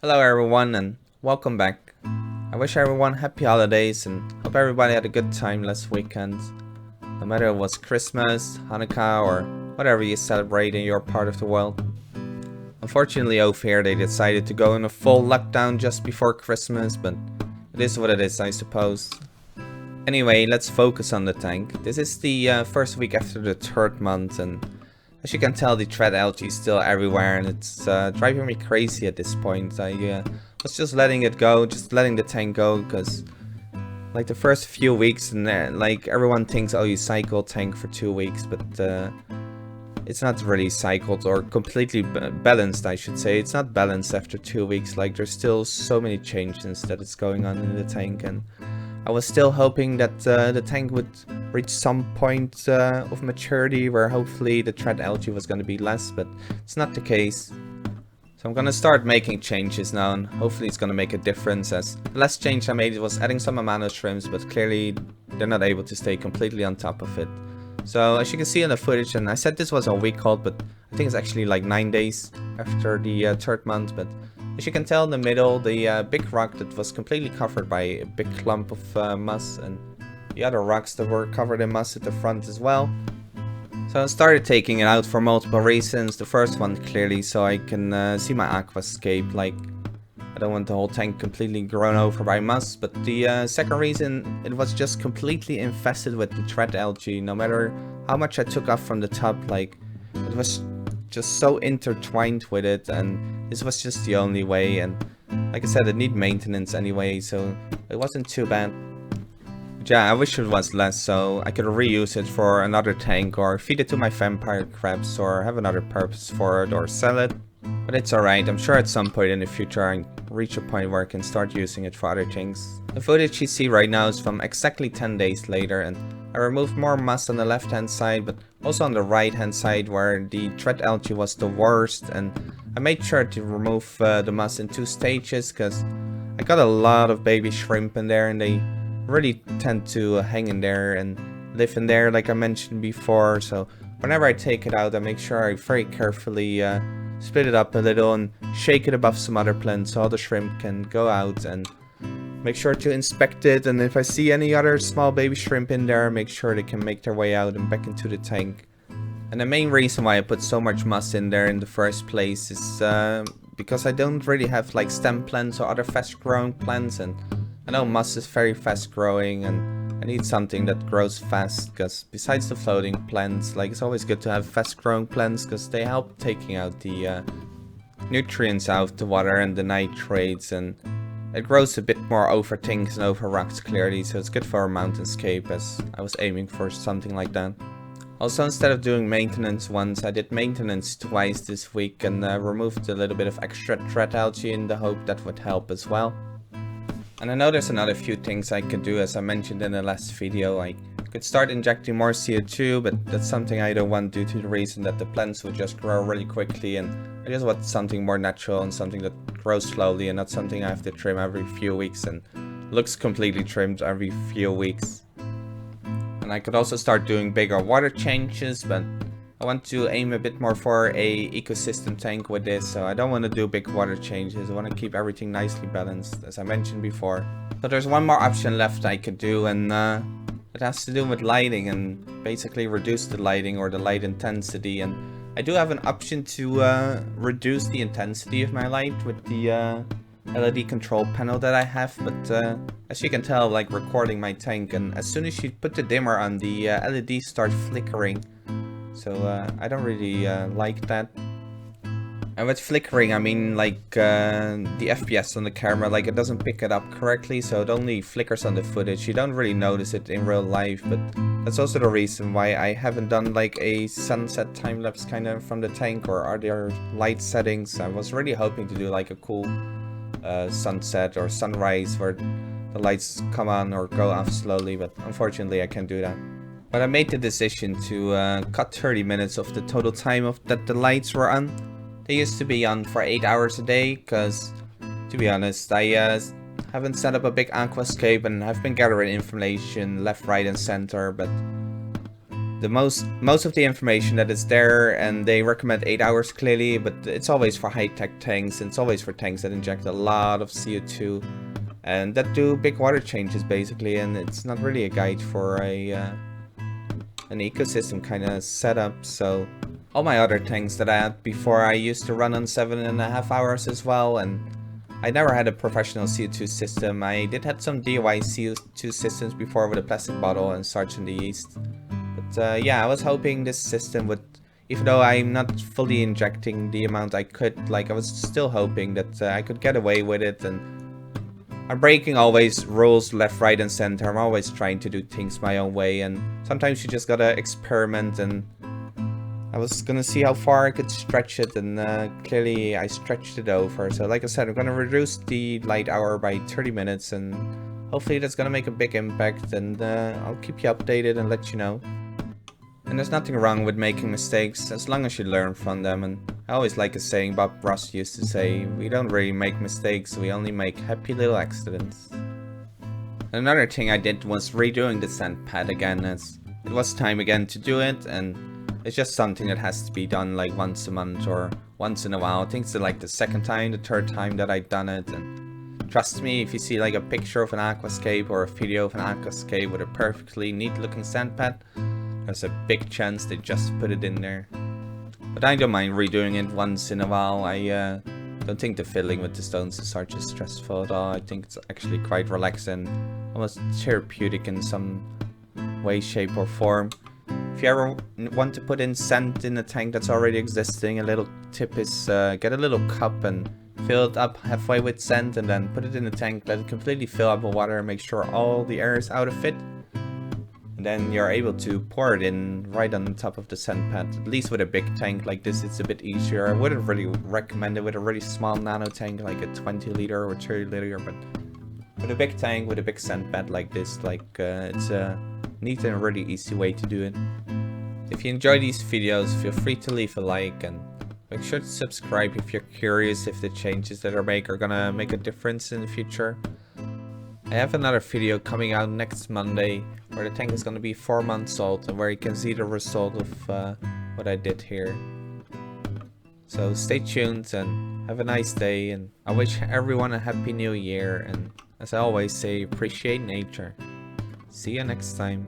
Hello everyone and welcome back. I wish everyone happy holidays and hope everybody had a good time last weekend. No matter it was Christmas, Hanukkah or whatever you celebrate in your part of the world. Unfortunately over here they decided to go in a full lockdown just before Christmas, but it is what it is, I suppose. Anyway, let's focus on the tank. This is the first week after the third month, and as you can tell, the thread algae is still everywhere, and it's driving me crazy at this point. I was just letting it go, just letting the tank go, because like the first few weeks, and like everyone thinks, oh, you cycle tank for 2 weeks, but it's not really cycled or completely balanced, I should say. It's not balanced after 2 weeks. Like there's still so many changes that is going on in the tank, and I was still hoping that the tank would reach some point of maturity where hopefully the thread algae was going to be less, but it's not the case. So I'm going to start making changes now, and hopefully it's going to make a difference, as the last change I made was adding some amano shrimps, but clearly they're not able to stay completely on top of it. So as you can see in the footage, and I said this was a week old, but I think it's actually like 9 days after the third month, but as you can tell in the middle, the big rock that was completely covered by a big clump of moss, and the other rocks that were covered in moss at the front as well. So I started taking it out for multiple reasons. The first one clearly so I can see my aquascape. Like I don't want the whole tank completely grown over by moss, but the second reason, it was just completely infested with the thread algae. No matter how much I took off from the top, like it was just so intertwined with it, and this was just the only way. And like I said, it needed maintenance anyway, so it wasn't too bad. But yeah, I wish it was less, so I could reuse it for another tank, or feed it to my vampire crabs, or have another purpose for it, or sell it. But it's alright, I'm sure at some point in the future I reach a point where I can start using it for other things. The footage you see right now is from exactly 10 days later, and I removed more moss on the left hand side, but also on the right hand side where the thread algae was the worst. And I made sure to remove the moss in 2 stages, because I got a lot of baby shrimp in there, and they really tend to hang in there and live in there like I mentioned before. So whenever I take it out, I make sure I very carefully split it up a little and shake it above some other plants so all the shrimp can go out, and make sure to inspect it. And if I see any other small baby shrimp in there, make sure they can make their way out and back into the tank. And the main reason why I put so much moss in there in the first place is because I don't really have like stem plants or other fast growing plants, and I know moss is very fast growing, and I need something that grows fast, because besides the floating plants, like it's always good to have fast growing plants, because they help taking out the nutrients out of the water and the nitrates, and it grows a bit more over things and over rocks clearly, so it's good for a mountainscape, as I was aiming for something like that. Also, instead of doing maintenance once, I did maintenance twice this week, and removed a little bit of extra thread algae in the hope that would help as well. And I know there's another few things I could do. As I mentioned in the last video, I could start injecting more CO2, but that's something I don't want due to the reason that the plants would just grow really quickly, and I just want something more natural and something that grows slowly, and not something I have to trim every few weeks and looks completely trimmed every few weeks. And I could also start doing bigger water changes, but I want to aim a bit more for a ecosystem tank with this, so I don't want to do big water changes. I want to keep everything nicely balanced, as I mentioned before. So there's one more option left I could do, and it has to do with lighting, and basically reduce the lighting or the light intensity. And I do have an option to reduce the intensity of my light with the LED control panel that I have, but as you can tell, like recording my tank, and as soon as you put the dimmer on, the LEDs start flickering. So I don't really like that. And with flickering, I mean like the FPS on the camera, like it doesn't pick it up correctly, so it only flickers on the footage. You don't really notice it in real life, but that's also the reason why I haven't done like a sunset time-lapse kind of from the tank or other light settings. I was really hoping to do like a cool sunset or sunrise where the lights come on or go off slowly, but unfortunately I can't do that. But I made the decision to cut 30 minutes of the total time that the lights were on. They used to be on for 8 hours a day, because to be honest, I haven't set up a big aquascape, and I've been gathering information left, right and center, but most of the information that is there, and they recommend 8 hours clearly, but it's always for high-tech tanks, and it's always for tanks that inject a lot of CO2 and that do big water changes basically, and it's not really a guide for an ecosystem kind of setup. So all my other tanks that I had before, I used to run on 7.5 hours as well, and I never had a professional CO2 system. I did have some DIY CO2 systems before with a plastic bottle and starch in the yeast. But yeah, I was hoping this system would, even though I'm not fully injecting the amount I could, like I was still hoping that I could get away with it. And I'm breaking always rules left, right and center. I'm always trying to do things my own way, and sometimes you just gotta experiment, and I was gonna see how far I could stretch it, and clearly I stretched it over. So like I said, I'm gonna reduce the light hour by 30 minutes, and hopefully that's gonna make a big impact, and I'll keep you updated and let you know. And there's nothing wrong with making mistakes, as long as you learn from them. And I always like a saying Bob Ross used to say, we don't really make mistakes, we only make happy little accidents. Another thing I did was redoing the sand pad again, as it was time again to do it, and it's just something that has to be done like once a month or once in a while. I think it's like the second time, the third time that I've done it, and trust me, if you see like a picture of an aquascape or a video of an aquascape with a perfectly neat looking sand pad, there's a big chance they just put it in there. But I don't mind redoing it once in a while. I don't think the fiddling with the stones is such as stressful at all. I think it's actually quite relaxing, almost therapeutic in some way, shape or form. If you ever want to put in sand in a tank that's already existing, a little tip is get a little cup and fill it up halfway with sand, and then put it in the tank, let it completely fill up with water, make sure all the air is out of it. Then you're able to pour it in right on the top of the sand pad. At least with a big tank like this, it's a bit easier. I wouldn't really recommend it with a really small nano tank like a 20 liter or 30 liter, but with a big tank with a big sand pad like this, like it's a neat and really easy way to do it. If you enjoy these videos, feel free to leave a like, and make sure to subscribe if you're curious if the changes that I make are gonna make a difference in the future. I have another video coming out next Monday where the tank is going to be 4 months old, and where you can see the result of what I did here. So stay tuned and have a nice day, and I wish everyone a happy new year, and as I always say, appreciate nature. See you next time.